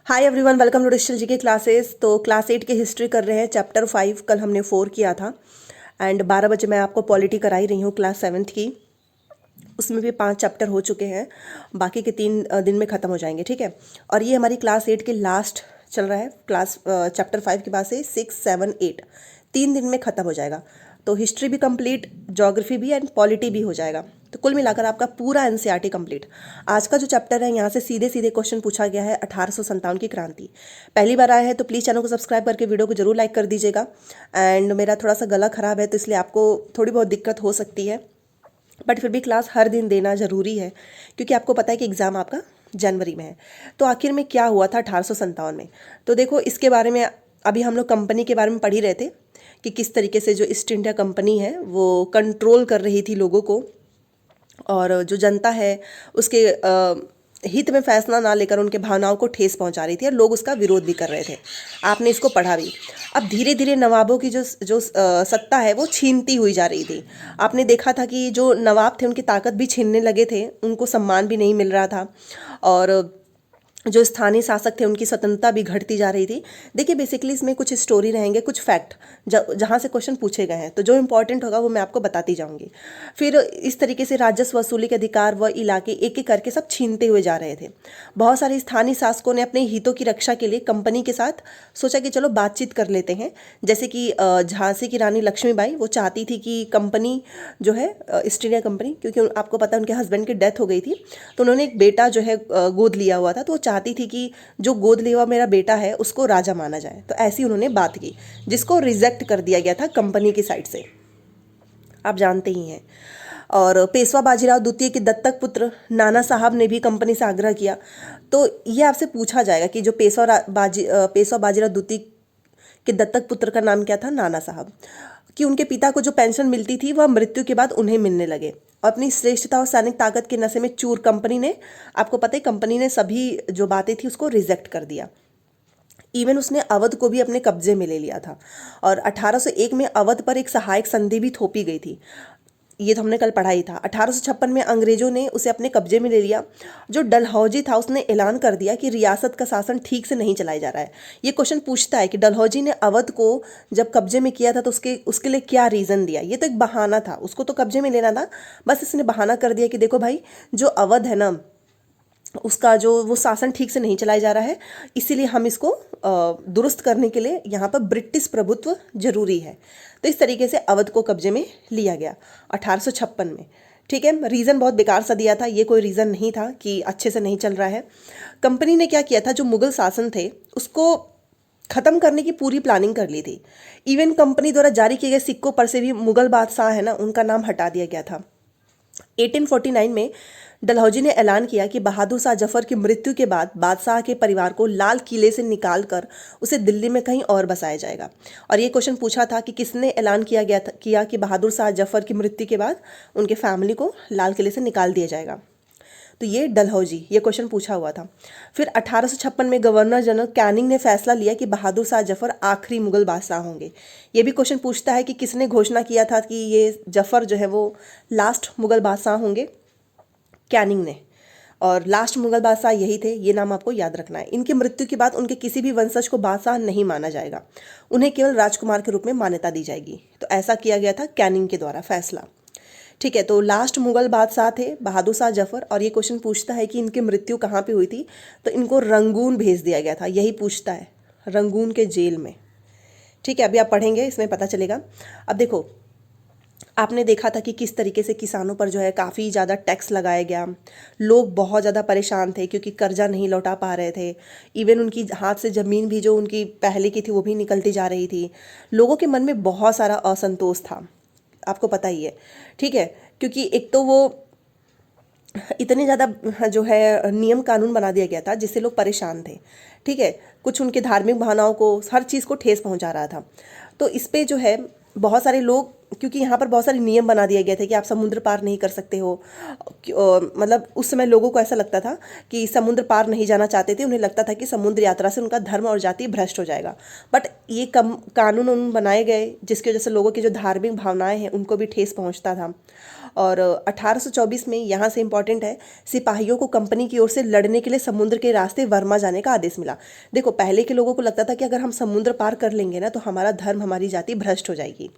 Hi everyone, welcome to digital G के classes. तो class 8 की हिस्ट्री कर रहे हैं, चैप्टर 5। कल हमने 4 किया था एंड 12 बजे मैं आपको पॉलिटी कराई रही हूँ क्लास 7 की। उसमें भी 5 चैप्टर हो चुके हैं, बाकी के 3 दिन में ख़त्म हो जाएंगे, ठीक है। और ये हमारी क्लास 8 की लास्ट चल रहा है। क्लास चैप्टर 5 के बाद से 6, 7, 8 3 दिन में ख़त्म हो जाएगा। तो हिस्ट्री भी कंप्लीट, ज्योग्राफी भी एंड पॉलिटी भी हो जाएगा। तो कुल मिलाकर आपका पूरा एनसीईआरटी कंप्लीट। आज का जो चैप्टर है यहाँ से सीधे सीधे क्वेश्चन पूछा गया है 1857 की क्रांति। पहली बार आया है तो प्लीज़ चैनल को सब्सक्राइब करके वीडियो को जरूर लाइक कर दीजिएगा। एंड मेरा थोड़ा सा गला खराब है तो इसलिए आपको थोड़ी बहुत दिक्कत हो सकती है, बट फिर भी क्लास हर दिन देना ज़रूरी है क्योंकि आपको पता है कि एग्ज़ाम आपका जनवरी में है। तो आखिर में क्या हुआ था 1857 में? तो देखो, इसके बारे में अभी हम लोग कंपनी के बारे में पढ़ ही रहे थे कि किस तरीके से जो ईस्ट इंडिया कंपनी है वो कंट्रोल कर रही थी लोगों को, और जो जनता है उसके हित में फैसला ना लेकर उनके भावनाओं को ठेस पहुंचा रही थी और लोग उसका विरोध भी कर रहे थे। आपने इसको पढ़ा भी। अब धीरे धीरे नवाबों की जो जो सत्ता है वो छीनती हुई जा रही थी। आपने देखा था कि जो नवाब थे उनकी ताकत भी छीनने लगे थे, उनको सम्मान भी नहीं मिल रहा था, और जो स्थानीय शासक थे उनकी स्वतंत्रता भी घटती जा रही थी। देखिए, बेसिकली इसमें कुछ स्टोरी रहेंगे, कुछ फैक्ट जहाँ से क्वेश्चन पूछे गए हैं, तो जो इंपॉर्टेंट होगा वो मैं आपको बताती जाऊंगी। फिर इस तरीके से राजस्व वसूली के अधिकार व इलाके एक एक करके सब छीनते हुए जा रहे थे। बहुत सारे स्थानीय शासकों ने अपने हितों की रक्षा के लिए कंपनी के साथ सोचा कि चलो बातचीत कर लेते हैं। जैसे कि झांसी की रानी लक्ष्मीबाई, वो चाहती थी कि कंपनी जो है ईस्ट इंडिया कंपनी, क्योंकि आपको पता है उनके हस्बैंड की डेथ हो गई थी, तो उन्होंने एक बेटा जो है गोद लिया हुआ था, तो वो चाहती थी कि जो गोद लिया हुआ मेरा बेटा है उसको राजा माना जाए। तो ऐसी उन्होंने बात की, जिसको रिजेक्ट कर दिया गया था कंपनी की साइड से, आप जानते ही हैं। और पेशवा बाजीराव द्वितीय के दत्तक पुत्र नाना साहब ने भी कंपनी से आग्रह किया। तो ये आपसे पूछा जाएगा कि जो पेशवा बाजीराव द्वितीय के दत्तक पुत्र का नाम क्या था? नाना साहब। कि उनके पिता को जो पेंशन मिलती थी वह मृत्यु के बाद उन्हें मिलने लगे, और अपनी श्रेष्ठता और सैनिक ताकत के नशे में चूर कंपनी ने, आपको पता है कंपनी ने सभी जो बातें थी उसको रिजेक्ट कर दिया। इवन उसने अवध को भी अपने कब्जे में ले लिया था, और 1801 में अवध पर एक सहायक संधि भी थोपी गई थी। ये तो हमने कल पढ़ा ही था। 1856 में अंग्रेजों ने उसे अपने कब्जे में ले लिया। जो डलहौजी था उसने ऐलान कर दिया कि रियासत का शासन ठीक से नहीं चलाया जा रहा है। ये क्वेश्चन पूछता है कि डलहौजी ने अवध को जब कब्जे में किया था तो उसके लिए क्या रीज़न दिया। ये तो एक बहाना था, उसको तो कब्जे में लेना था, बस इसने बहाना कर दिया कि देखो भाई, जो अवध है ना उसका जो वो शासन ठीक से नहीं चलाया जा रहा है, इसीलिए हम इसको दुरुस्त करने के लिए यहाँ पर ब्रिटिश प्रभुत्व जरूरी है। तो इस तरीके से अवध को कब्जे में लिया गया 1856 में, ठीक है। रीज़न बहुत बेकार सा दिया था, ये कोई रीज़न नहीं था कि अच्छे से नहीं चल रहा है। कंपनी ने क्या किया था, जो मुगल शासन थे उसको ख़त्म करने की पूरी प्लानिंग कर ली थी। इवन कंपनी द्वारा जारी किए गए सिक्कों पर से भी मुगल बादशाह है ना उनका नाम हटा दिया गया था। 1849 में डलहौजी ने ऐलान किया कि बहादुर शाह जफर की मृत्यु के बाद बादशाह के परिवार को लाल किले से निकालकर उसे दिल्ली में कहीं और बसाया जाएगा। और ये क्वेश्चन पूछा था कि किसने ऐलान किया कि बहादुर शाह जफर की मृत्यु के बाद उनके फैमिली को लाल किले से निकाल दिया जाएगा। तो ये डलहौजी, ये क्वेश्चन पूछा हुआ था। फिर 1856 में गवर्नर जनरल कैनिंग ने फैसला लिया कि बहादुर शाह जफर आखिरी मुगल बादशाह होंगे। ये भी क्वेश्चन पूछता है कि किसने घोषणा किया था कि ये जफर जो है वो लास्ट मुगल बादशाह होंगे? कैनिंग ने। और लास्ट मुगल बादशाह यही थे, ये नाम आपको याद रखना है। इनकी मृत्यु के बाद उनके किसी भी वंशज को बादशाह नहीं माना जाएगा, उन्हें केवल राजकुमार के रूप में मान्यता दी जाएगी। तो ऐसा किया गया था कैनिंग के द्वारा फैसला, ठीक है। तो लास्ट मुगल बादशाह थे बहादुर शाह जफर। और ये क्वेश्चन पूछता है कि इनकी मृत्यु कहाँ पे हुई थी, तो इनको रंगून भेज दिया गया था, यही पूछता है, रंगून के जेल में, ठीक है। अभी आप पढ़ेंगे इसमें पता चलेगा। अब देखो, आपने देखा था कि किस तरीके से किसानों पर जो है काफ़ी ज़्यादा टैक्स लगाया गया। लोग बहुत ज़्यादा परेशान थे क्योंकि कर्जा नहीं लौटा पा रहे थे। इवन उनकी हाथ से ज़मीन भी जो उनकी पहले की थी वो भी निकलती जा रही थी। लोगों के मन में बहुत सारा असंतोष था, आपको पता ही है, ठीक है। क्योंकि एक तो वो इतने ज़्यादा जो है नियम कानून बना दिया गया था जिससे लोग परेशान थे, ठीक है। कुछ उनके धार्मिक भावनाओं को, हर चीज़ को ठेस पहुंचा रहा था। तो इस पे जो है बहुत सारे लोग, क्योंकि यहाँ पर बहुत सारे नियम बना दिए गए थे कि आप समुद्र पार नहीं कर सकते हो। मतलब उस समय लोगों को ऐसा लगता था कि समुद्र पार नहीं जाना चाहते थे, उन्हें लगता था कि समुद्र यात्रा से उनका धर्म और जाति भ्रष्ट हो जाएगा। बट ये कानून बनाए गए जिसकी वजह से लोगों की जो धार्मिक भावनाएं हैं उनको भी ठेस पहुँचता था। और 1824 में यहाँ से इम्पॉर्टेंट है, सिपाहियों को कंपनी की ओर से लड़ने के लिए समुद्र के रास्ते बर्मा जाने का आदेश मिला। देखो, पहले के लोगों को लगता था कि अगर हम समुद्र पार कर लेंगे ना तो हमारा धर्म, हमारी जाति भ्रष्ट हो जाएगी।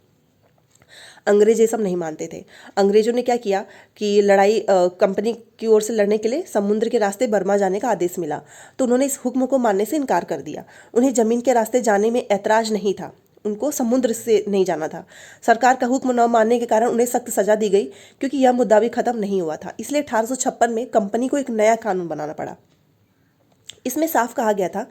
अंग्रेज ये सब नहीं मानते थे। अंग्रेजों ने क्या किया कि लड़ाई कंपनी की ओर से लड़ने के लिए समुद्र के रास्ते बर्मा जाने का आदेश मिला, तो उन्होंने इस हुक्म को मानने से इनकार कर दिया। उन्हें जमीन के रास्ते जाने में ऐतराज नहीं था, उनको समुद्र से नहीं जाना था। सरकार का हुक्म न मानने के कारण उन्हें सख्त सजा दी गई, क्योंकि यह मुद्दा भी खत्म नहीं हुआ था। इसलिए 1856 में कंपनी को एक नया कानून बनाना पड़ा। इसमें साफ कहा गया था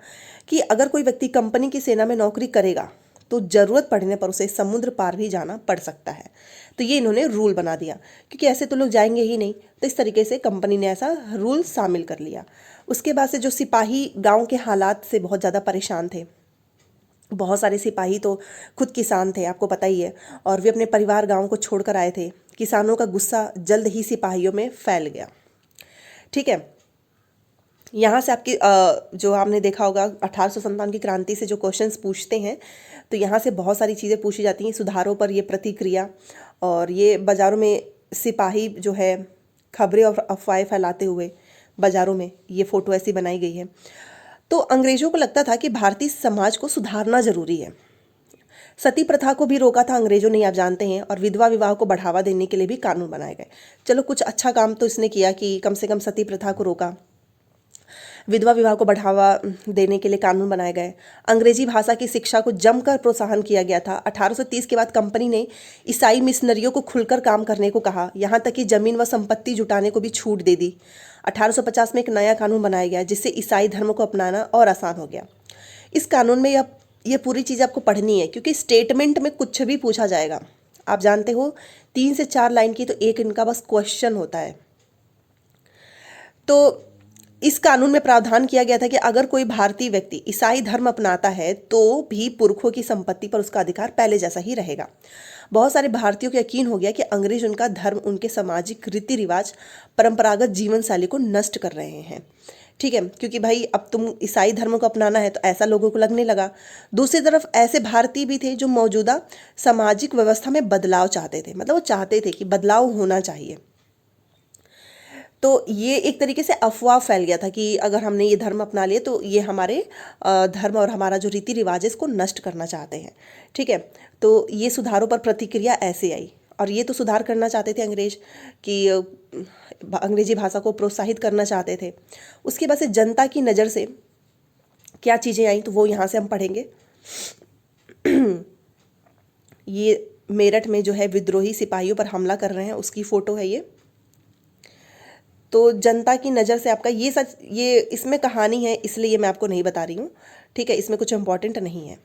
कि अगर कोई व्यक्ति कंपनी की सेना में नौकरी करेगा तो जरूरत पड़ने पर उसे समुद्र पार भी जाना पड़ सकता है। तो ये इन्होंने रूल बना दिया, क्योंकि ऐसे तो लोग जाएंगे ही नहीं, तो इस तरीके से कंपनी ने ऐसा रूल शामिल कर लिया। उसके बाद से जो सिपाही गांव के हालात से बहुत ज़्यादा परेशान थे, बहुत सारे सिपाही तो खुद किसान थे, आपको पता ही है, और वे अपने परिवार गांव को छोड़कर आए थे। किसानों का गुस्सा जल्द ही सिपाहियों में फैल गया। ठीक है, यहाँ से आपकी जो आपने देखा होगा 1857 की क्रांति से जो क्वेश्चंस पूछते हैं, तो यहाँ से बहुत सारी चीज़ें पूछी जाती हैं। सुधारों पर ये प्रतिक्रिया, और ये बाज़ारों में सिपाही जो है खबरें और अफवाहें फैलाते हुए बाज़ारों में, ये फ़ोटो ऐसी बनाई गई है। तो अंग्रेज़ों को लगता था कि भारतीय समाज को सुधारना ज़रूरी है। सती प्रथा को भी रोका था अंग्रेजों ने, आप जानते हैं, और विधवा विवाह को बढ़ावा देने के लिए भी कानून बनाए गए। चलो, कुछ अच्छा काम तो इसने किया कि कम से कम सती प्रथा को रोका, विधवा विवाह को बढ़ावा देने के लिए कानून बनाए गए। अंग्रेजी भाषा की शिक्षा को जमकर प्रोत्साहन किया गया था। 1830 के बाद कंपनी ने ईसाई मिशनरियों को खुलकर काम करने को कहा, यहाँ तक कि जमीन व संपत्ति जुटाने को भी छूट दे दी। 1850 में एक नया कानून बनाया गया, जिससे ईसाई धर्म को अपनाना और आसान हो गया। इस कानून में यह पूरी चीज़ आपको पढ़नी है, क्योंकि स्टेटमेंट में कुछ भी पूछा जाएगा। आप जानते हो 3 से 4 लाइन की तो एक इनका बस क्वेश्चन होता है। तो इस कानून में प्रावधान किया गया था कि अगर कोई भारतीय व्यक्ति ईसाई धर्म अपनाता है तो भी पुरखों की संपत्ति पर उसका अधिकार पहले जैसा ही रहेगा। बहुत सारे भारतीयों को यकीन हो गया कि अंग्रेज उनका धर्म, उनके सामाजिक रीति रिवाज, परंपरागत जीवन शैली को नष्ट कर रहे हैं। ठीक है, क्योंकि भाई अब तुम ईसाई धर्म को अपनाना है, तो ऐसा लोगों को लगने लगा। दूसरी तरफ ऐसे भारतीय भी थे जो मौजूदा सामाजिक व्यवस्था में बदलाव चाहते थे, मतलब वो चाहते थे कि बदलाव होना चाहिए। तो ये एक तरीके से अफवाह फैल गया था कि अगर हमने ये धर्म अपना लिए तो ये हमारे धर्म और हमारा जो रीति रिवाज है इसको नष्ट करना चाहते हैं। ठीक है, तो ये सुधारों पर प्रतिक्रिया ऐसे आई, और ये तो सुधार करना चाहते थे अंग्रेज कि अंग्रेजी भाषा को प्रोत्साहित करना चाहते थे। उसके बाद से जनता की नज़र से क्या चीज़ें आई, तो वो यहाँ से हम पढ़ेंगे। ये मेरठ में जो है विद्रोही सिपाहियों पर हमला कर रहे हैं, उसकी फ़ोटो है ये। तो जनता की नज़र से आपका ये सच, ये इसमें कहानी है, इसलिए ये मैं आपको नहीं बता रही हूँ। ठीक है, इसमें कुछ इम्पोर्टेंट नहीं है।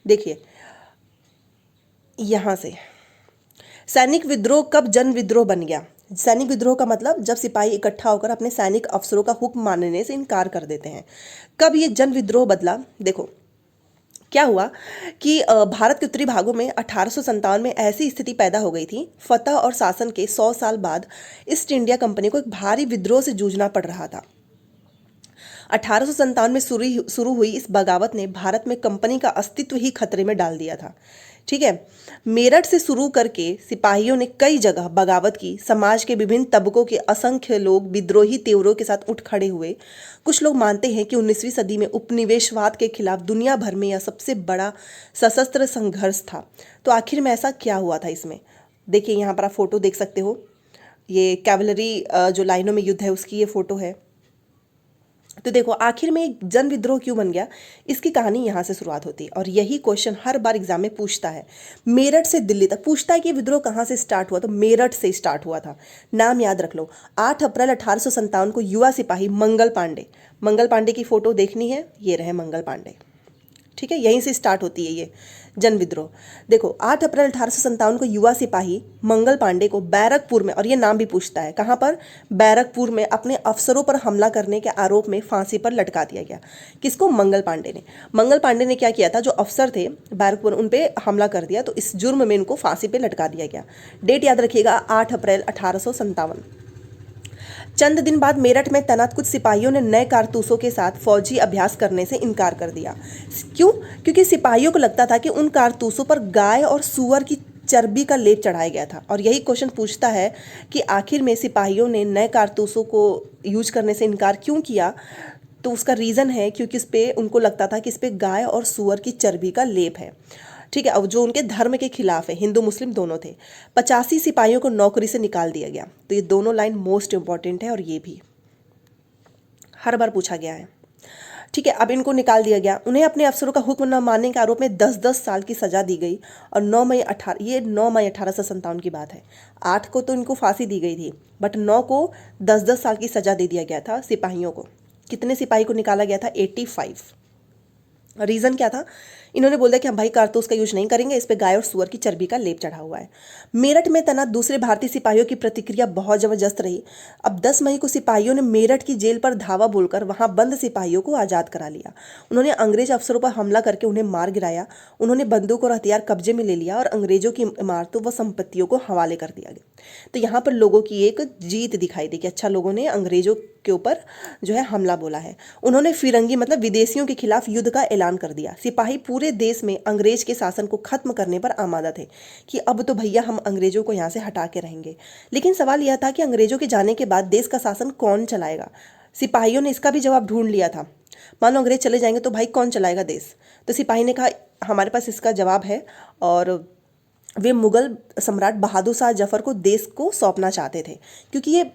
देखिए यहाँ से, सैनिक विद्रोह कब जन विद्रोह बन गया। सैनिक विद्रोह का मतलब जब सिपाही इकट्ठा होकर अपने सैनिक अफसरों का हुक्म मानने से इनकार कर देते हैं। कब ये जन विद्रोह बदला, देखो क्या हुआ कि भारत के उत्तरी भागों में 1857 में ऐसी स्थिति पैदा हो गई थी। फतह और शासन के 100 साल बाद ईस्ट इंडिया कंपनी को एक भारी विद्रोह से जूझना पड़ रहा था। 1857 में शुरू हुई इस बगावत ने भारत में कंपनी का अस्तित्व ही खतरे में डाल दिया था। ठीक है, मेरठ से शुरू करके सिपाहियों ने कई जगह बगावत की। समाज के विभिन्न तबकों के असंख्य लोग विद्रोही तेवरों के साथ उठ खड़े हुए। कुछ लोग मानते हैं कि 19वीं सदी में उपनिवेशवाद के खिलाफ दुनिया भर में यह सबसे बड़ा सशस्त्र संघर्ष था। तो आखिर में ऐसा क्या हुआ था इसमें, देखिए यहाँ पर आप फोटो देख सकते हो। ये कैवलरी जो लाइनों में युद्ध है उसकी ये फोटो है। तो देखो आखिर में एक जन विद्रोह क्यों बन गया, इसकी कहानी यहाँ से शुरुआत होती है, और यही क्वेश्चन हर बार एग्जाम में पूछता है। मेरठ से दिल्ली तक पूछता है कि विद्रोह कहाँ से स्टार्ट हुआ, तो मेरठ से स्टार्ट हुआ था। नाम याद रख लो, 8 अप्रैल 1857 को युवा सिपाही मंगल पांडे की फोटो देखनी है, ये रहे मंगल पांडे। ठीक है, यहीं से स्टार्ट होती है ये जन विद्रोह। देखो 8 अप्रैल 1857 को युवा सिपाही मंगल पांडे को बैरकपुर में, और ये नाम भी पूछता है कहाँ पर, बैरकपुर में अपने अफसरों पर हमला करने के आरोप में फांसी पर लटका दिया गया। किसको, मंगल पांडे ने क्या किया था, जो अफसर थे बैरकपुर उन पे हमला कर दिया, तो इस जुर्म में इनको फांसी पर लटका दिया गया। डेट याद रखिएगा 8 अप्रैल 1857। चंद दिन बाद मेरठ में तैनात कुछ सिपाहियों ने नए कारतूसों के साथ फौजी अभ्यास करने से इनकार कर दिया। क्यों, क्योंकि सिपाहियों को लगता था कि उन कारतूसों पर गाय और सूअर की चर्बी का लेप चढ़ाया गया था। और यही क्वेश्चन पूछता है कि आखिर में सिपाहियों ने नए कारतूसों को यूज करने से इनकार क्यों किया। तो उसका रीज़न है क्योंकि इस पे उनको लगता था कि इस पे गाय और सूअर की चर्बी का लेप है। ठीक है, अब जो उनके धर्म के खिलाफ है, हिंदू मुस्लिम दोनों थे। 85 सिपाहियों को नौकरी से निकाल दिया गया। तो ये दोनों लाइन मोस्ट इंपॉर्टेंट है और ये भी हर बार पूछा गया है। ठीक है, अब इनको निकाल दिया गया। उन्हें अपने अफसरों का हुक्म न मानने के आरोप में 10-10 साल की सजा दी गई। और 9 मई 1857 की बात है। 8 को तो इनको फांसी दी गई थी, बट 9 को 10-10 साल की सजा दे दिया गया था सिपाहियों को। कितने सिपाही को निकाला गया था? 85। रीज़न क्या था? इन्होंने बोला कि हम भाई कारतूस का यूज नहीं करेंगे, इस पे गाय और सुअर की चर्बी का लेप चढ़ा हुआ है। मेरठ में तैनात दूसरे भारतीय सिपाहियों की प्रतिक्रिया बहुत ज़बरदस्त रही। अब 10 मई को सिपाहियों ने मेरठ की जेल पर धावा बोलकर वहां बंद सिपाहियों को आज़ाद करा लिया। उन्होंने अंग्रेज अफसरों पर हमला करके उन्हें मार गिराया। उन्होंने बंदूक और हथियार कब्जे में ले लिया और अंग्रेजों की इमारतों व संपत्तियों को हवाले कर दिया गया। तो यहाँ पर लोगों की एक जीत दिखाई दी कि अच्छा, लोगों ने अंग्रेजों के ऊपर जो है हमला बोला है। उन्होंने फिरंगी मतलब विदेशियों के खिलाफ युद्ध का ऐलान कर दिया। सिपाही पूरे देश में अंग्रेज के शासन को खत्म करने पर आमादा थे कि अब तो भैया हम अंग्रेजों को यहाँ से हटा के रहेंगे। लेकिन सवाल यह था कि अंग्रेजों के जाने के बाद देश का शासन कौन चलाएगा। सिपाहियों ने इसका भी जवाब ढूंढ लिया था। मान लो अंग्रेज चले जाएंगे तो भाई कौन चलाएगा देश। तो सिपाही ने कहा हमारे पास इसका जवाब है। और वे मुगल सम्राट बहादुर शाह जफर को देश को सौंपना चाहते थे, क्योंकि ये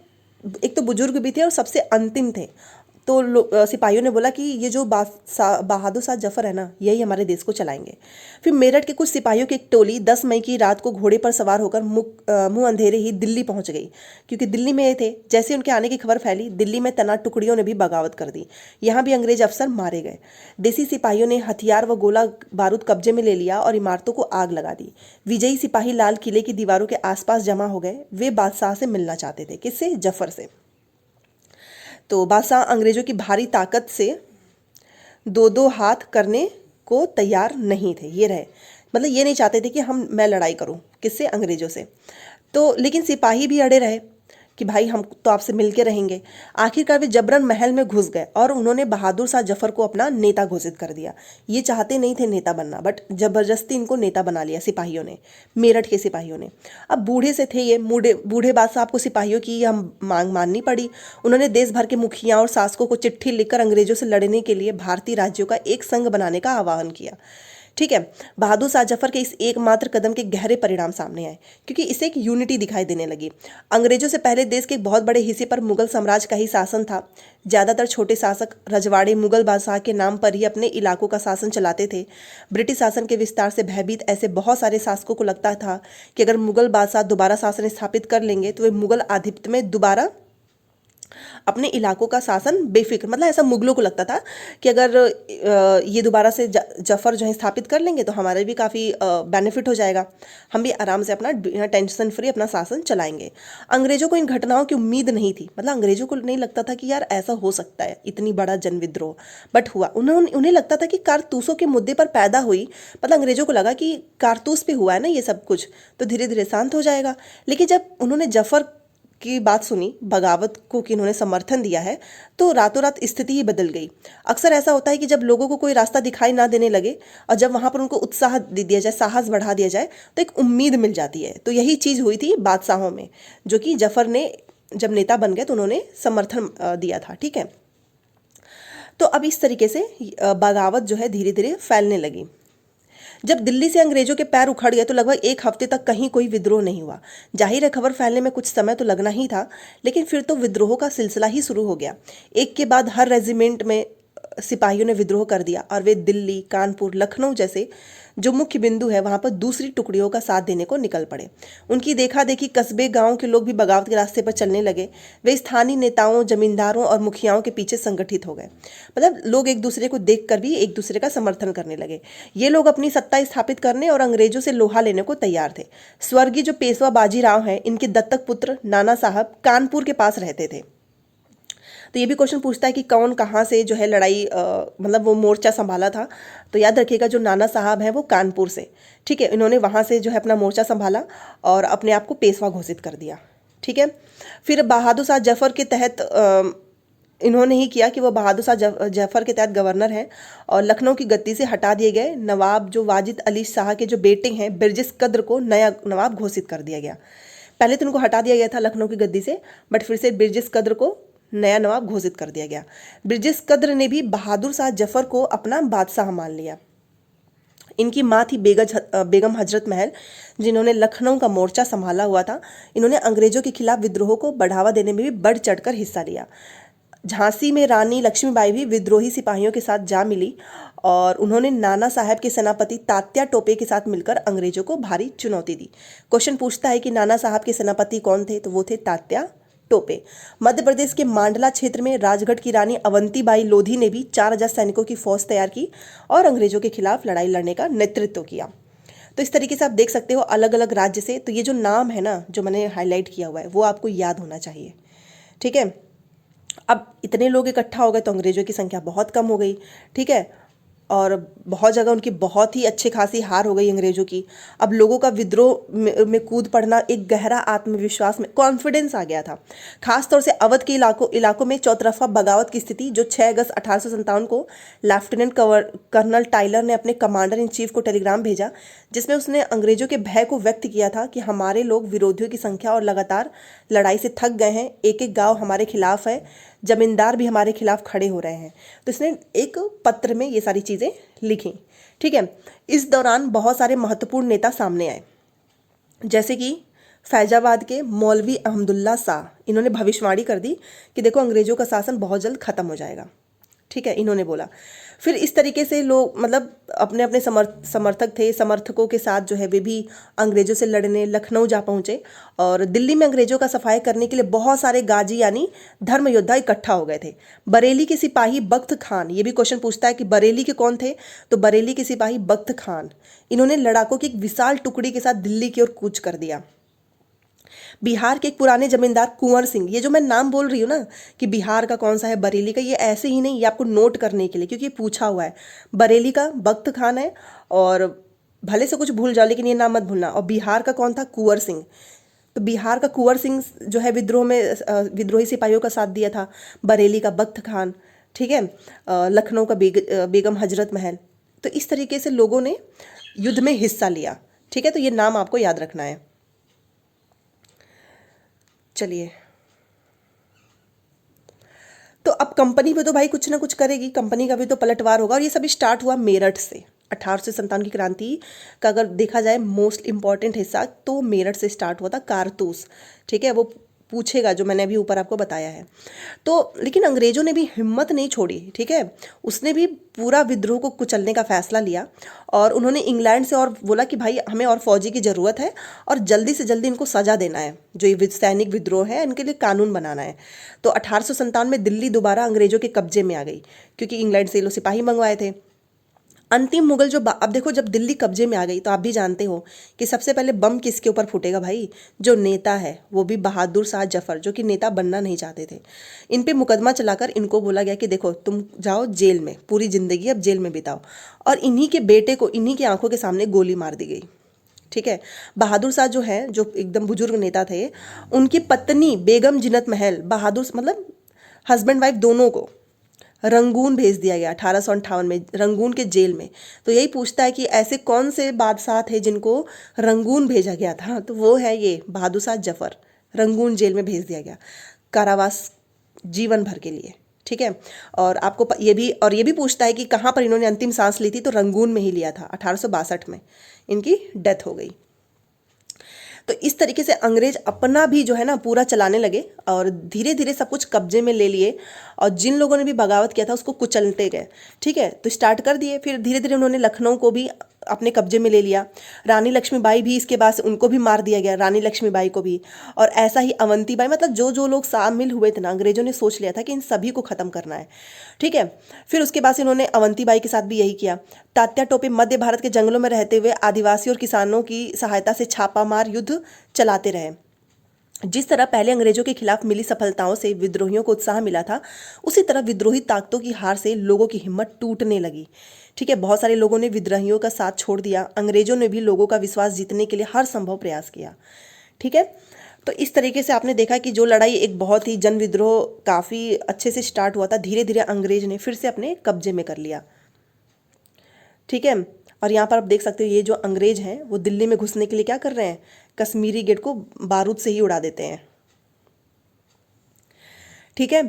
एक तो बुजुर्ग भी थे और सबसे अंतिम थे। तो सिपाहियों ने बोला कि ये जो बहादुर शाह जफर है ना, यही हमारे देश को चलाएंगे। फिर मेरठ के कुछ सिपाहियों की एक टोली 10 मई की रात को घोड़े पर सवार होकर मुंह अंधेरे ही दिल्ली पहुंच गई, क्योंकि दिल्ली में ये थे। जैसे उनके आने की खबर फैली, दिल्ली में तैनात टुकड़ियों ने भी बगावत कर दी। यहाँ भी अंग्रेज अफसर मारे गए। देसी सिपाहियों ने हथियार व गोला बारूद कब्जे में ले लिया और इमारतों को आग लगा दी। विजयी सिपाही लाल किले की दीवारों के आसपास जमा हो गए। वे बादशाह से मिलना चाहते थे। किससे? जफर से। तो बादशाह अंग्रेजों की भारी ताकत से 2-2 हाथ करने को तैयार नहीं थे। ये रहे, मतलब ये नहीं चाहते थे कि मैं लड़ाई करूं। किससे? अंग्रेजों से। तो लेकिन सिपाही भी अड़े रहे कि भाई हम तो आपसे मिलके रहेंगे। आखिरकार वे जबरन महल में घुस गए और उन्होंने बहादुर शाह जफर को अपना नेता घोषित कर दिया। ये चाहते नहीं थे नेता बनना, बट जबरदस्ती इनको नेता बना लिया सिपाहियों ने, मेरठ के सिपाहियों ने। अब बूढ़े से थे ये, बूढ़े बादशाह को सिपाहियों की हम मांग माननी पड़ी। उन्होंने देश भर के मुखियाओं और शासकों को चिट्ठी लिखकर अंग्रेजों से लड़ने के लिए भारतीय राज्यों का एक संघ बनाने का आह्वान किया। ठीक है, बहादुर शाह जफर के इस एकमात्र कदम के गहरे परिणाम सामने आए, क्योंकि इसे एक यूनिटी दिखाई देने लगी। अंग्रेजों से पहले देश के एक बहुत बड़े हिस्से पर मुगल साम्राज्य का ही शासन था। ज़्यादातर छोटे शासक रजवाड़े मुगल बादशाह के नाम पर ही अपने इलाकों का शासन चलाते थे। ब्रिटिश शासन के विस्तार से भयभीत ऐसे बहुत सारे शासकों को लगता था कि अगर मुगल बादशाह दोबारा शासन स्थापित कर लेंगे तो वे मुगल आधिपत्य में दोबारा अपने इलाकों का शासन बेफिक्र, मतलब ऐसा मुगलों को लगता था कि अगर ये दोबारा से जफर जो है स्थापित कर लेंगे तो हमारे भी काफ़ी बेनिफिट हो जाएगा, हम भी आराम से अपना टेंशन फ्री अपना शासन चलाएंगे। अंग्रेजों को इन घटनाओं की उम्मीद नहीं थी, मतलब अंग्रेजों को नहीं लगता था कि यार ऐसा हो सकता है इतनी बड़ा जन विद्रोह, बट हुआ। उन्हें लगता था कि कारतूसों के मुद्दे पर पैदा हुई, मतलब अंग्रेजों को लगा कि कारतूस पे हुआ है ना ये सब कुछ, तो धीरे धीरे शांत हो जाएगा। लेकिन जब उन्होंने जफर की बात सुनी, बगावत को कि उन्होंने समर्थन दिया है, तो रातों रात स्थिति ही बदल गई। अक्सर ऐसा होता है कि जब लोगों को कोई रास्ता दिखाई ना देने लगे और जब वहाँ पर उनको उत्साह दे दिया जाए, साहस बढ़ा दिया जाए, तो एक उम्मीद मिल जाती है। तो यही चीज़ हुई थी बादशाहों में, जो कि जफर ने जब नेता बन गए तो उन्होंने समर्थन दिया था। ठीक है, तो अब इस तरीके से बगावत जो है धीरे धीरे फैलने लगी। जब दिल्ली से अंग्रेजों के पैर उखड़ गए तो लगभग एक हफ्ते तक कहीं कोई विद्रोह नहीं हुआ। जाहिर है खबर फैलने में कुछ समय तो लगना ही था, लेकिन फिर तो विद्रोह का सिलसिला ही शुरू हो गया। एक के बाद हर रेजिमेंट में सिपाहियों ने विद्रोह कर दिया और वे दिल्ली, कानपुर, लखनऊ जैसे जो मुख्य बिंदु है वहां पर दूसरी टुकड़ियों का साथ देने को निकल पड़े। उनकी देखा देखी कस्बे गांव के लोग भी बगावत के रास्ते पर चलने लगे। वे स्थानीय नेताओं, जमींदारों और मुखियाओं के पीछे संगठित हो गए, मतलब लोग एक दूसरे को देखकर भी एक दूसरे का समर्थन करने लगे। ये लोग अपनी सत्ता स्थापित करने और अंग्रेजों से लोहा लेने को तैयार थे। स्वर्गीय जो पेशवा बाजीराव हैं, इनके दत्तक पुत्र नाना साहब कानपुर के पास रहते थे। तो ये भी क्वेश्चन पूछता है कि कौन कहाँ से जो है लड़ाई मतलब वो मोर्चा संभाला था। तो याद रखिएगा जो नाना साहब हैं वो कानपुर से। ठीक है, इन्होंने वहाँ से जो है अपना मोर्चा संभाला और अपने आप को पेशवा घोषित कर दिया। ठीक है, फिर बहादुर शाह जफर के तहत इन्होंने ही किया कि वो बहादुर शाह जफर के तहत गवर्नर हैं और लखनऊ की गद्दी से हटा दिए गए। नवाब जो वाजिद अली शाह के जो बेटे हैं बिरजिस कद्र को नया नवाब घोषित कर दिया गया। पहले तो उनको हटा दिया गया था लखनऊ की गद्दी से, बट फिर से बिरजिस कद्र को नया नवाब घोषित कर दिया गया। बिरजिस कद्र ने भी बहादुर शाह जफर को अपना बादशाह मान लिया। इनकी माँ थी बेगम हजरत महल, जिन्होंने लखनऊ का मोर्चा संभाला हुआ था। इन्होंने अंग्रेजों के खिलाफ विद्रोह को बढ़ावा देने में भी बढ़ चढ़कर हिस्सा लिया। झांसी में रानी लक्ष्मीबाई भी विद्रोही सिपाहियों के साथ जा मिली और उन्होंने नाना साहब के सेनापति तात्या टोपे के साथ मिलकर अंग्रेजों को भारी चुनौती दी। क्वेश्चन पूछता है कि नाना साहब के सेनापति कौन थे, तो वो थे तात्या टोपे। मध्य प्रदेश के मांडला क्षेत्र में राजगढ़ की रानी अवंतीबाई लोधी ने भी 4000 सैनिकों की फौज तैयार की और अंग्रेजों के खिलाफ लड़ाई लड़ने का नेतृत्व किया। तो इस तरीके से आप देख सकते हो अलग अलग राज्य से। तो ये जो नाम है ना, जो मैंने हाईलाइट किया हुआ है, वो आपको याद होना चाहिए। ठीक है, अब इतने लोग इकट्ठा हो गए तो अंग्रेजों की संख्या बहुत कम हो गई। ठीक है, और बहुत जगह उनकी बहुत ही अच्छी खासी हार हो गई अंग्रेजों की। अब लोगों का विद्रोह में कूद पड़ना, एक गहरा आत्मविश्वास में कॉन्फिडेंस आ गया था। खासतौर से अवध के इलाकों में चौतरफा बगावत की स्थिति, जो 6 अगस्त 1857 को लेफ्टिनेंट कर्नल टाइलर ने अपने कमांडर इन चीफ को टेलीग्राम भेजा, जिसमें उसने अंग्रेजों के भय को व्यक्त किया था कि हमारे लोग विरोधियों की संख्या और लगातार लड़ाई से थक गए हैं, एक एक गाँव हमारे खिलाफ है, जमींदार भी हमारे खिलाफ खड़े हो रहे हैं। तो इसने एक पत्र में ये सारी चीज़ें लिखी। ठीक है, इस दौरान बहुत सारे महत्वपूर्ण नेता सामने आए, जैसे कि फैजाबाद के मौलवी अहमदुल्ला शाह। इन्होंने भविष्यवाणी कर दी कि देखो अंग्रेजों का शासन बहुत जल्द खत्म हो जाएगा। ठीक है, इन्होंने बोला। फिर इस तरीके से लोग मतलब अपने अपने समर्थक थे, समर्थकों के साथ जो है वे भी अंग्रेजों से लड़ने लखनऊ जा पहुँचे और दिल्ली में अंग्रेजों का सफाई करने के लिए बहुत सारे गाजी यानी धर्म योद्धा इकट्ठा हो गए थे। बरेली के सिपाही बख्त खान, ये भी क्वेश्चन पूछता है कि बरेली के कौन थे, तो बरेली के सिपाही बख्त खान, इन्होंने लड़ाकों की एक विशाल टुकड़ी के साथ दिल्ली की ओर कूच कर दिया। बिहार के एक पुराने जमींदार कुंवर सिंह, ये जो मैं नाम बोल रही हूँ ना कि बिहार का कौन सा है, बरेली का, ये ऐसे ही नहीं, ये आपको नोट करने के लिए, क्योंकि ये पूछा हुआ है। बरेली का बख्त खान है और भले से कुछ भूल जाओ लेकिन ये नाम मत भूलना। और बिहार का कौन था, कुंवर सिंह। तो बिहार का कुंवर सिंह जो है विद्रोह में विद्रोही सिपाहियों का साथ दिया था। बरेली का बख्त खान, ठीक है, लखनऊ का बेगम हजरत महल। तो इस तरीके से लोगों ने युद्ध में हिस्सा लिया। ठीक है, तो ये नाम आपको याद रखना है। चलिए, तो अब कंपनी भी तो भाई कुछ ना कुछ करेगी, कंपनी का भी तो पलटवार होगा। और ये सभी स्टार्ट हुआ मेरठ से। 1857 की क्रांति का अगर देखा जाए मोस्ट इंपॉर्टेंट हिस्सा तो मेरठ से स्टार्ट हुआ था। कारतूस, ठीक है, वो पूछेगा जो मैंने अभी ऊपर आपको बताया है। तो लेकिन अंग्रेजों ने भी हिम्मत नहीं छोड़ी। ठीक है, उसने भी पूरा विद्रोह को कुचलने का फैसला लिया और उन्होंने इंग्लैंड से और बोला कि भाई हमें और फौजी की ज़रूरत है और जल्दी से जल्दी इनको सजा देना है, जो ये सैनिक विद्रोह है इनके लिए कानून बनाना है। तो 1857 में दिल्ली दोबारा अंग्रेजों के कब्जे में आ गई, क्योंकि इंग्लैंड से ये लोग सिपाही मंगवाए थे। अंतिम मुगल जो अब देखो, जब दिल्ली कब्जे में आ गई तो आप भी जानते हो कि सबसे पहले बम किसके ऊपर फूटेगा भाई, जो नेता है, वो भी बहादुर शाह जफर, जो कि नेता बनना नहीं चाहते थे। इन पे मुकदमा चलाकर इनको बोला गया कि देखो तुम जाओ जेल में, पूरी जिंदगी अब जेल में बिताओ। और इन्हीं के बेटे को इन्हीं की आंखों के सामने गोली मार दी गई। ठीक है, बहादुर शाह जो है, जो एकदम बुजुर्ग नेता थे, उनकी पत्नी बेगम जिनत महल, बहादुर मतलब हस्बैंड वाइफ दोनों को रंगून भेज दिया गया 1858 में, रंगून के जेल में। तो यही पूछता है कि ऐसे कौन से बादशाह थे जिनको रंगून भेजा गया था, तो वो है ये बहादुर शाह जफर। रंगून जेल में भेज दिया गया, कारावास जीवन भर के लिए। ठीक है, और आपको ये भी पूछता है कि कहाँ पर इन्होंने अंतिम सांस ली थी, तो रंगून में ही लिया था। 1862 में इनकी डेथ हो गई। तो इस तरीके से अंग्रेज अपना भी जो है ना पूरा चलाने लगे और धीरे धीरे सब कुछ कब्जे में ले लिए और जिन लोगों ने भी बगावत किया था उसको कुचलते गए। ठीक है, तो स्टार्ट कर दिए। फिर धीरे धीरे उन्होंने लखनऊ को भी अपने कब्जे में ले लिया। रानी लक्ष्मीबाई भी इसके बाद से उनको भी मार दिया गया, रानी लक्ष्मीबाई को भी। और ऐसा ही अवंतीबाई, मतलब जो जो लोग शामिल हुए थे ना, अंग्रेजों ने सोच लिया था कि इन सभी को ख़त्म करना है। ठीक है, फिर उसके बाद से इन्होंने अवंतीबाई के साथ भी यही किया। तात्या टोपे मध्य भारत के जंगलों में रहते हुए आदिवासी और किसानों की सहायता से छापामार युद्ध चलाते रहे। जिस तरह पहले अंग्रेजों के खिलाफ मिली सफलताओं से विद्रोहियों को उत्साह मिला था, उसी तरह विद्रोही ताकतों की हार से लोगों की हिम्मत टूटने लगी। ठीक है, बहुत सारे लोगों ने विद्रोहियों का साथ छोड़ दिया। अंग्रेजों ने भी लोगों का विश्वास जीतने के लिए हर संभव प्रयास किया। ठीक है, तो इस तरीके से आपने देखा कि जो लड़ाई एक बहुत ही जन विद्रोह काफ़ी अच्छे से स्टार्ट हुआ था, धीरे धीरे अंग्रेज ने फिर से अपने कब्जे में कर लिया। ठीक है। और यहाँ पर आप देख सकते हो ये जो अंग्रेज हैं वो दिल्ली में घुसने के लिए क्या कर रहे हैं, कश्मीरी गेट को बारूद से ही उड़ा देते हैं। ठीक है।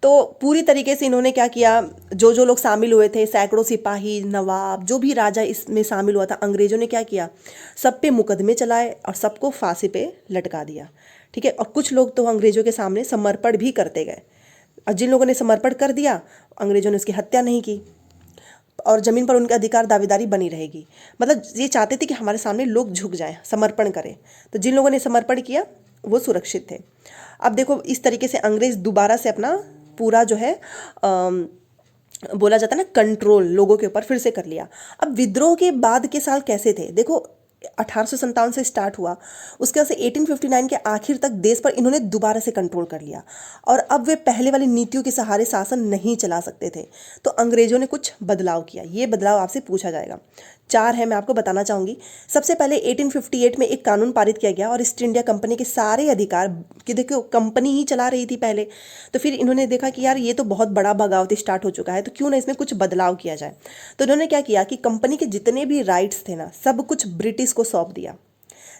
तो पूरी तरीके से इन्होंने क्या किया, जो जो लोग शामिल हुए थे, सैकड़ों सिपाही, नवाब, जो भी राजा इसमें शामिल हुआ था, अंग्रेजों ने क्या किया, सब पे मुकदमे चलाए और सबको फांसी पे लटका दिया। ठीक है। और कुछ लोग तो अंग्रेजों के सामने समर्पण भी करते गए, और जिन लोगों ने समर्पण कर दिया अंग्रेजों ने उसकी हत्या नहीं की, और ज़मीन पर उनके अधिकार दावेदारी बनी रहेगी। मतलब ये चाहते थे कि हमारे सामने लोग झुक जाएं, समर्पण करें। तो जिन लोगों ने समर्पण किया वो सुरक्षित थे। अब देखो इस तरीके से अंग्रेज दोबारा से अपना पूरा जो है बोला जाता है ना कंट्रोल लोगों के ऊपर फिर से कर लिया। अब विद्रोह के बाद के साल कैसे थे, देखो 1857 से स्टार्ट हुआ, उसके बाद से 1859 के आखिर तक देश पर इन्होंने दोबारा से कंट्रोल कर लिया, और अब वे पहले वाली नीतियों के सहारे शासन नहीं चला सकते थे। तो अंग्रेजों ने कुछ बदलाव किया, ये बदलाव आपसे पूछा जाएगा। 4 है, मैं आपको बताना चाहूँगी। सबसे पहले 1858 में एक कानून पारित किया गया और ईस्ट इंडिया कंपनी के सारे अधिकार, कि देखो कंपनी ही चला रही थी पहले, तो फिर इन्होंने देखा कि यार ये तो बहुत बड़ा बगावती स्टार्ट हो चुका है, तो क्यों ना इसमें कुछ बदलाव किया जाए। तो इन्होंने क्या किया कि कंपनी के जितने भी राइट्स थे ना, सब कुछ ब्रिटिश को सौंप दिया,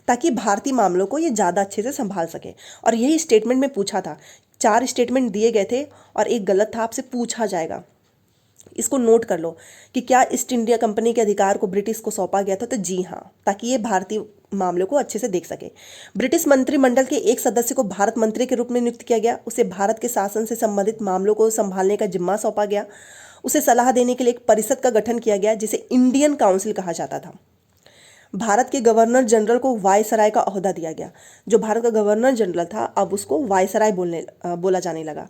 ताकि भारतीय मामलों को ये ज़्यादा अच्छे से संभाल सके। और यही स्टेटमेंट में पूछा था, 4 स्टेटमेंट दिए गए थे और एक गलत था, आपसे पूछा जाएगा, इसको नोट कर लो कि क्या ईस्ट इंडिया कंपनी के अधिकार को ब्रिटिश को सौंपा गया था। तो जी हाँ, ताकि ये भारतीय मामलों को अच्छे से देख सके। ब्रिटिश मंत्रिमंडल के एक सदस्य को भारत मंत्री के रूप में नियुक्त किया गया, उसे भारत के शासन से संबंधित मामलों को संभालने का जिम्मा सौंपा गया, उसे सलाह देने के लिए एक परिषद का गठन किया गया जिसे इंडियन काउंसिल कहा जाता था। भारत के गवर्नर जनरल को वायसराय का ओहदा दिया गया, जो भारत का गवर्नर जनरल था अब उसको वायसराय बोला जाने लगा।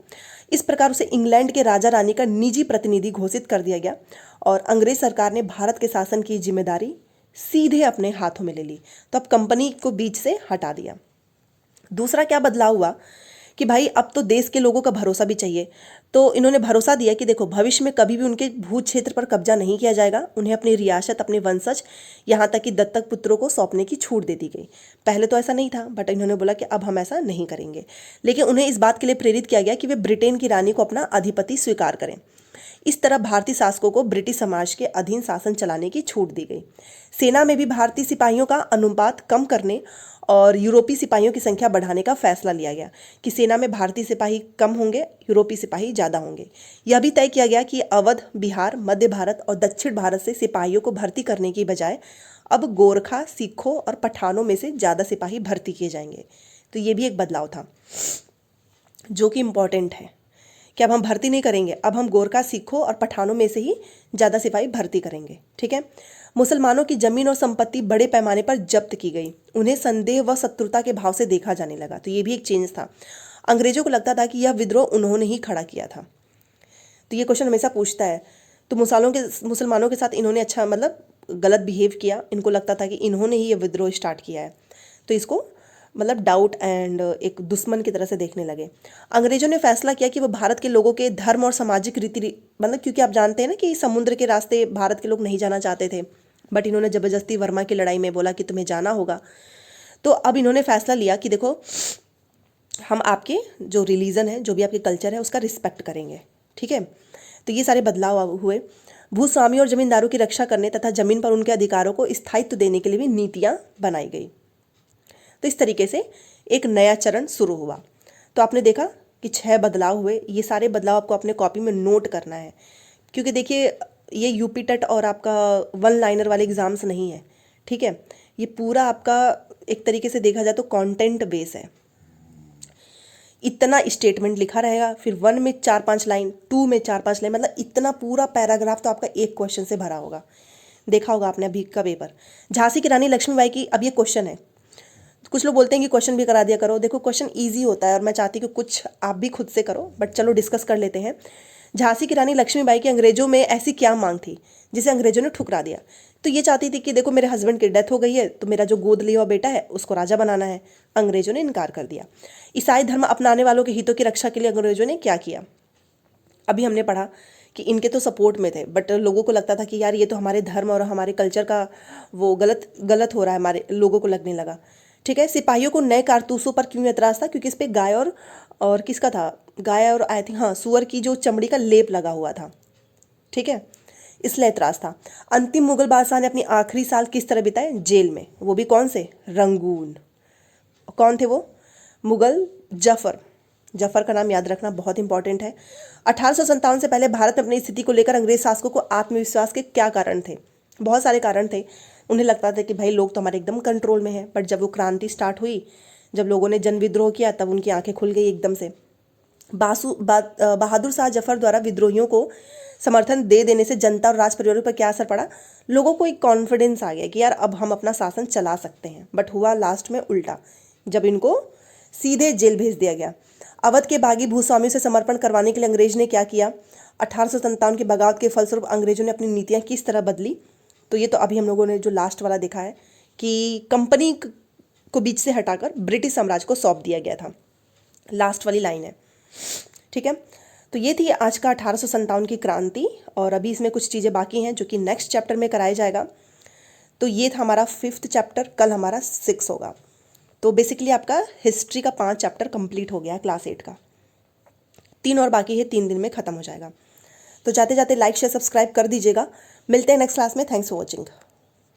इस प्रकार उसे इंग्लैंड के राजा रानी का निजी प्रतिनिधि घोषित कर दिया गया, और अंग्रेज सरकार ने भारत के शासन की जिम्मेदारी सीधे अपने हाथों में ले ली। तो अब कंपनी को बीच से हटा दिया। दूसरा क्या बदलाव हुआ कि भाई अब तो देश के लोगों का भरोसा भी चाहिए, तो इन्होंने भरोसा दिया कि देखो भविष्य में कभी भी उनके भू क्षेत्र पर कब्जा नहीं किया जाएगा, उन्हें अपनी रियासत, अपने वंशज, यहाँ तक कि दत्तक पुत्रों को सौंपने की छूट दे दी गई। पहले तो ऐसा नहीं था, बट इन्होंने बोला कि अब हम ऐसा नहीं करेंगे। लेकिन उन्हें इस बात के लिए प्रेरित किया गया कि वे ब्रिटेन की रानी को अपना अधिपति स्वीकार करें। इस तरह भारतीय शासकों को ब्रिटिश समाज के अधीन शासन चलाने की छूट दी गई। सेना में भी भारतीय सिपाहियों का अनुपात कम करने और यूरोपीय सिपाहियों की संख्या बढ़ाने का फैसला लिया गया कि सेना में भारतीय सिपाही कम होंगे, यूरोपीय सिपाही ज़्यादा होंगे। यह भी तय किया गया कि अवध, बिहार, मध्य भारत और दक्षिण भारत से सिपाहियों को भर्ती करने की बजाय अब गोरखा, सिखों और पठानों में से ज़्यादा सिपाही भर्ती किए जाएंगे। तो ये भी एक बदलाव था जो कि इम्पॉर्टेंट है कि अब हम भर्ती नहीं करेंगे, अब हम गोरखा, सिखों और पठानों में से ही ज़्यादा सिपाही भर्ती करेंगे। ठीक है। मुसलमानों की जमीन और संपत्ति बड़े पैमाने पर जब्त की गई, उन्हें संदेह व शत्रुता के भाव से देखा जाने लगा। तो ये भी एक चेंज था। अंग्रेजों को लगता था कि यह विद्रोह उन्होंने ही खड़ा किया था। तो ये क्वेश्चन हमेशा पूछता है। तो मुसलमानों के साथ इन्होंने अच्छा मतलब गलत बिहेव किया, इनको लगता था कि इन्होंने ही ये विद्रोह स्टार्ट किया है, तो इसको मतलब डाउट एंड एक दुश्मन की तरह से देखने लगे। अंग्रेजों ने फैसला किया कि वो भारत के लोगों के धर्म और सामाजिक रीति, मतलब क्योंकि आप जानते हैं ना कि समुद्र के रास्ते भारत के लोग नहीं जाना चाहते थे, बट इन्होंने ज़बरदस्ती वर्मा की लड़ाई में बोला कि तुम्हें जाना होगा। तो अब इन्होंने फैसला लिया कि देखो हम आपके जो रिलीजन है, जो भी आपके कल्चर है, उसका रिस्पेक्ट करेंगे। ठीक है। तो ये सारे बदलाव हुए। भूस्वामी और जमींदारों की रक्षा करने तथा जमीन पर उनके अधिकारों को स्थायित्व देने के लिए भी नीतियाँ बनाई गई। तो इस तरीके से एक नया चरण शुरू हुआ। तो आपने देखा कि 6 बदलाव हुए। ये सारे बदलाव आपको अपने कॉपी में नोट करना है, क्योंकि देखिए ये यूपी टेट और आपका 1 लाइनर वाले एग्ज़ाम्स नहीं है। ठीक है। ये पूरा आपका एक तरीके से देखा जाए तो कंटेंट बेस है। इतना स्टेटमेंट लिखा रहेगा, फिर 1 में 4-5 लाइन, 2 में 4-5 लाइन, मतलब इतना पूरा पैराग्राफ तो आपका एक क्वेश्चन से भरा होगा। देखा होगा आपने अभी का पेपर। झांसी की रानी लक्ष्मीबाई की, अब ये क्वेश्चन है। कुछ लोग बोलते हैं कि क्वेश्चन भी करा दिया करो। देखो क्वेश्चन इजी होता है और मैं चाहती हूँ कि कुछ आप भी खुद से करो, बट चलो डिस्कस कर लेते हैं। झांसी की रानी लक्ष्मीबाई की अंग्रेजों में ऐसी क्या मांग थी जिसे अंग्रेजों ने ठुकरा दिया। तो ये चाहती थी कि देखो मेरे हस्बैंड की डेथ हो गई है, तो मेरा जो गोद लिया हुआ बेटा है उसको राजा बनाना है। अंग्रेजों ने इनकार कर दिया। ईसाई धर्म अपनाने वालों के हितों की रक्षा के लिए अंग्रेजों ने क्या किया। अभी हमने पढ़ा कि इनके तो सपोर्ट में थे, बट लोगों को लगता था कि यार ये तो हमारे धर्म और हमारे कल्चर का वो गलत हो रहा है, हमारे लोगों को लगने लगा। ठीक है। सिपाहियों को नए कारतूसों पर क्यों एतराज़ था? क्योंकि इस पे गाय और किसका था, गाय और आई थिंक हाँ सुअर की जो चमड़ी का लेप लगा हुआ था, ठीक है, इसलिए एतराज़ था। अंतिम मुगल बादशाह ने अपनी आखिरी साल किस तरह बिताए? जेल में। वो भी कौन से? रंगून। कौन थे वो? मुगल जफर। जफर का नाम याद रखना बहुत इंपॉर्टेंट है। 1857 से पहले भारत में अपनी स्थिति को लेकर अंग्रेज शासकों को आत्मविश्वास के क्या कारण थे? बहुत सारे कारण थे। उन्हें लगता था कि भाई लोग तो हमारे एकदम कंट्रोल में हैं, बट जब वो क्रांति स्टार्ट हुई, जब लोगों ने जन विद्रोह किया, तब उनकी आंखें खुल गई एकदम से। बहादुर शाह जफर द्वारा विद्रोहियों को समर्थन दे देने से जनता और राज परिवारों पर क्या असर पड़ा? लोगों को एक कॉन्फिडेंस आ गया कि यार अब हम अपना शासन चला सकते हैं। बट हुआ लास्ट में उल्टा, जब इनको सीधे जेल भेज दिया गया। अवध के बागी भूस्वामियों से समर्पण करवाने के लिए अंग्रेज ने क्या किया? 1857 के बगावत के फलस्वरूप अंग्रेजों ने अपनी नीतियां किस तरह बदली? तो ये तो अभी हम लोगों ने जो लास्ट वाला देखा है कि कंपनी को बीच से हटाकर ब्रिटिश साम्राज्य को सौंप दिया गया था। लास्ट वाली लाइन है, ठीक है। तो ये थी आज का 1857 की क्रांति, और अभी इसमें कुछ चीज़ें बाकी हैं जो कि नेक्स्ट चैप्टर में कराया जाएगा। तो ये था हमारा 5th चैप्टर, कल हमारा 6 होगा। तो बेसिकली आपका हिस्ट्री का 5 चैप्टर कंप्लीट हो गया है क्लास 8 का। 3 और बाकी है, 3 दिन में ख़त्म हो जाएगा। तो जाते जाते लाइक शेयर सब्सक्राइब कर दीजिएगा। मिलते हैं नेक्स्ट क्लास में। Thanks for watching.